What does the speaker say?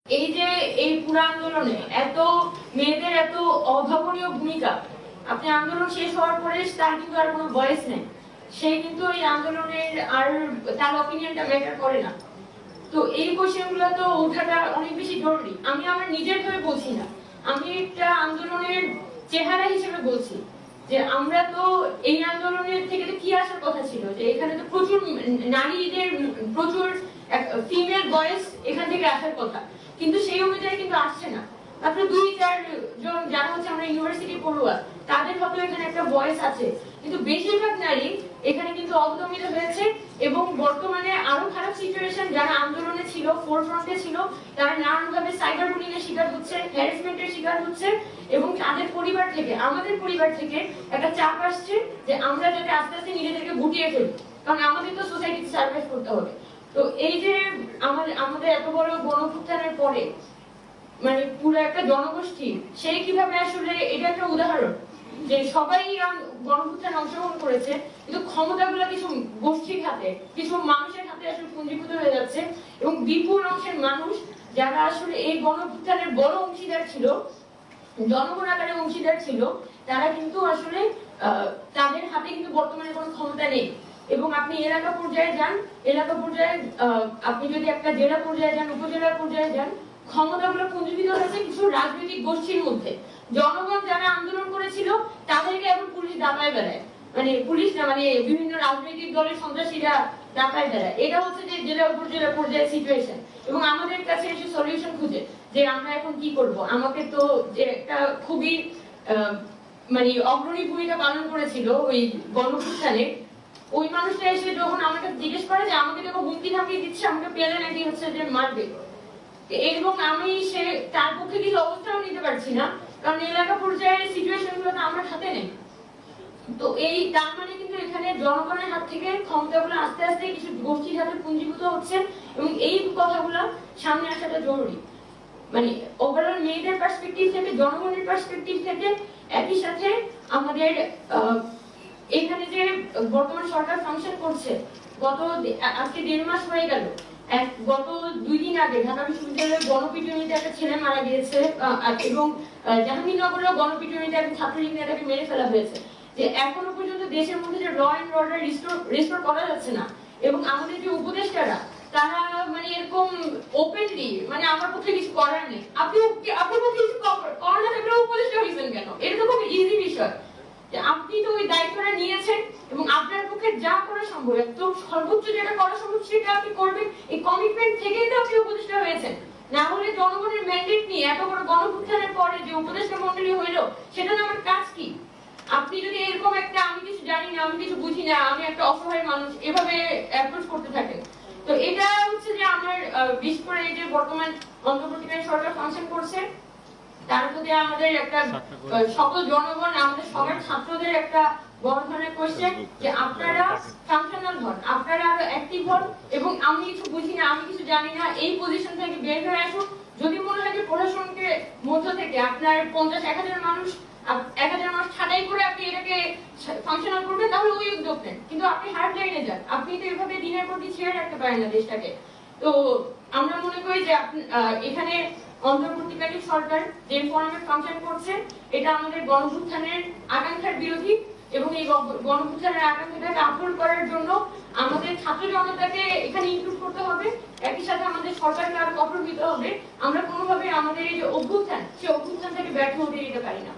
এই যে এই পুরো আন্দোলনে এত মেয়েদের এত অভাবনীয় ভূমিকা, আপনি আন্দোলন শেষ হওয়ার পরে তার কিন্তু আর কোনো ভয়েস নেই, সে কিন্তু এই আন্দোলনের আর তার অপিনিয়নটা ম্যাটার করে না। তো এই কোশ্চেনগুলো তো ওঠাটা অনেক বেশি জরুরি। আমি আমার নিজের ভাবে বলছি না, আমি একটা আন্দোলনের চেহারা হিসেবে বলছি যে আমরা তো এই আন্দোলনের থেকে তো কি আসার কথা ছিল, যে এখানে তো প্রচুর নারীদের, প্রচুর ফিমেল ভয়েস এখান থেকে আসার কথা, কিন্তু সেই অনুযায়ী কিন্তু আসছে না। মাত্র 2-4 জন যারা হচ্ছে আমরা ইউনিভার্সিটি পড়ুয়া, তাদের হয়তো এখানে একটা ভয়েস আছে, কিন্তু বেশিরভাগ নারী এখানে কিন্তু অবদমিত হয়েছে। এবং বর্তমানে আরো খারাপ সিচুয়েশন, যারা আন্দোলনে ছিল, ফোরফ্রন্টে ছিল, তারা নানানভাবে সাইবার বুলিং এর শিকার হচ্ছে, হ্যারাসমেন্টের শিকার হচ্ছে, এবং তাদের পরিবার থেকে, আমাদের পরিবার থেকে একটা চাপ আসছে যে আমরা যাতে আস্তে আস্তে নিজেদেরকে গুটিয়ে ফেলি, কারণ আমাদের তো সোসাইটিতে সার্ভাইভ করতে হবে। তো এই যে আমাদের এত বড় গণঅভ্যুত্থানের পরে মানে পুরো একটা জনগোষ্ঠী, সেই কিভাবে আসলে, এটা একটা উদাহরণ যে সবাই গণঅভ্যুত্থানে অংশগ্রহণ করেছে, কিন্তু ক্ষমতাগুলো কিছু গোষ্ঠীর হাতে, কিছু মানুষের হাতে আসলে পুঞ্জীভূত হয়ে যাচ্ছে। এবং বিপুল অংশের মানুষ যারা আসলে এই গণঅভ্যুত্থানের বড় অংশীদার ছিল, জনগণ আকারে অংশীদার ছিল, তারা কিন্তু আসলে তাদের হাতে কিন্তু বর্তমানে কোনো ক্ষমতা নেই। এবং আপনি এলাকা পর্যায়ে যান, এলাকা পর্যায়ে আপনি যদি একটা জেলা পর্যায়ে যান, উপজেলা পর্যায়ে যান, ক্ষমতাগুলো পুঞ্জীভূত হয়েছে কিছু রাজনৈতিক গোষ্ঠীর মধ্যে। জনগণ যারা আন্দোলন করেছিল তাদেরকে এখন পুলিশ দাবায় বেড়ায়, মানে পুলিশ না, মানে বিভিন্ন রাজনৈতিক দলের সন্ত্রাসীরা দাবায় বেড়ায়। এটা হচ্ছে যে জেলা উপজেলা পর্যায়ে সিচুয়েশন। এবং আমাদের কাছে এসে সলিউশন খুঁজে যে আমরা এখন কি করব। আমাকে তো যে একটা খুবই মানে অগ্রণী ভূমিকা পালন করেছিল ওই গণঅভ্যুত্থানে, ওই মানুষটা এসে যখন আমাকে জিজ্ঞেস করে যে আমাকে দেখো হুমকি ধামকি দিচ্ছে, আমাকে পেলে নাকি হচ্ছে যে মারবে, এবং আমি সে তার পক্ষে কিছু অবস্থাও নিতে পারছি না, কারণ এলাকা পর্যায়ের সিচুয়েশন গুলো তো আমার হাতে নেই। তো এই তার মানে কিন্তু এখানে জনগণের হাত থেকে ক্ষমতাগুলো আস্তে আস্তে কিছু গোষ্ঠীর হাতে পুঞ্জীভূত হচ্ছে, এবং এই কথাগুলো সামনে আসাটা জরুরি। মানে ওভারঅল মেয়েদের পার্সপেক্টিভ থেকে, জনগণের পার্সপেক্টিভ থেকে, একই সাথে আমাদের এখানে যে বর্তমান সরকার ফাংশন করছে, আজকে 1.5 মাস হয়ে গেল। গত 2 দিন আগে ঢাকা বিশ্ববিদ্যালয়ের গণপিটুনিতে একটা ছেলে মারা গিয়েছে, এবং জাহাঙ্গীরনগরেও গণপিটুনিতে একটা ছাত্রলীগ নেতাকে মেরে ফেলা হয়েছে। যে এখনো পর্যন্ত দেশের মধ্যে যে ল এন্ড অর্ডার রিস্টোর করা যাচ্ছে না, এবং আমাদের যে উপদেষ্টারা তারা মানে এরকম ওপেনলি, মানে আমার পক্ষে কিছু করার নেই, আপনার পক্ষে কিছু করার না থাকলে উপদেষ্টা হয়েছেন কেন? এটা তো খুব ইজি বিষয়। আপনি তো ওই দায়িত্বটা নিয়েছেন, এবং আপনার পক্ষে যা করা সম্ভব, একদম সর্বোচ্চ যেটা করা সম্ভব সেটা আপনি করবেন। এই কমিটমেন্ট থেকেই তো আপনি উপদেষ্টা হয়েছেন। না হলে জনগণের ম্যান্ডেট নিয়ে এত বড় গণঅভ্যুত্থানের পরে যে উপদেষ্টা মন্ডলী হইলো, সেটা না আমার কাজ কি? আপনি যদি এরকম একটা আমি কিছু জানি না, আমি কিছু বুঝি না, আমি একটা অসহায় মানুষ, এভাবে অ্যাপ্রোচ করতে থাকেন, তো এটা হচ্ছে যে আমার বিশেষ করে এই যে বর্তমান অন্তর্বর্তীকালীন সরকার ফাংশন করছে, তার প্রতি আমাদের একটা সকল জনগণ, আমাদের সবার ছাত্রদের একটা বড় ধরনের কোশ্চেন যে আপনারা ফাংশনাল হন, আপনারা আরো অ্যাক্টিভ হন, এবং আমি কিছু বুঝি না, আমি কিছু জানি না, এই পজিশন থেকে বের হয়ে আসুন। যদি মনে হয় যে প্রশাসনকে মধ্য থেকে আপনার 50-1000 মানুষ, 1000 মানুষ ছাঁটাই করে আপনি এটাকে ফাংশনাল করবেন, তাহলে ওই উদ্যোগ নেন, কিন্তু আপনি হার্ড লাইনে যান। আপনি তো এভাবে দিনের পর দিন ছেড়ে রাখতে পারেন না দেশটাকে। তো আমরা মনে করি যে এখানে অন্তর্বর্তীকালীন সরকার যে ফর্মে ফাংশন করছে, এটা আমাদের গণঅভ্যুত্থানের আকাঙ্ক্ষার বিরোধী, এবং এই গণঅভ্যুত্থানের আকাঙ্ক্ষাটাকে আফল করার জন্য আমাদের ছাত্র জনতাকে এখানে ইনক্লুড করতে হবে, একই সাথে আমাদের সরকারকে আরো কঠোর হতে হবে। আমরা কোনোভাবে আমাদের এই যে অভ্যুত্থান, সেই অভ্যুত্থান থেকে ব্যর্থ হতে দিতে পারি না।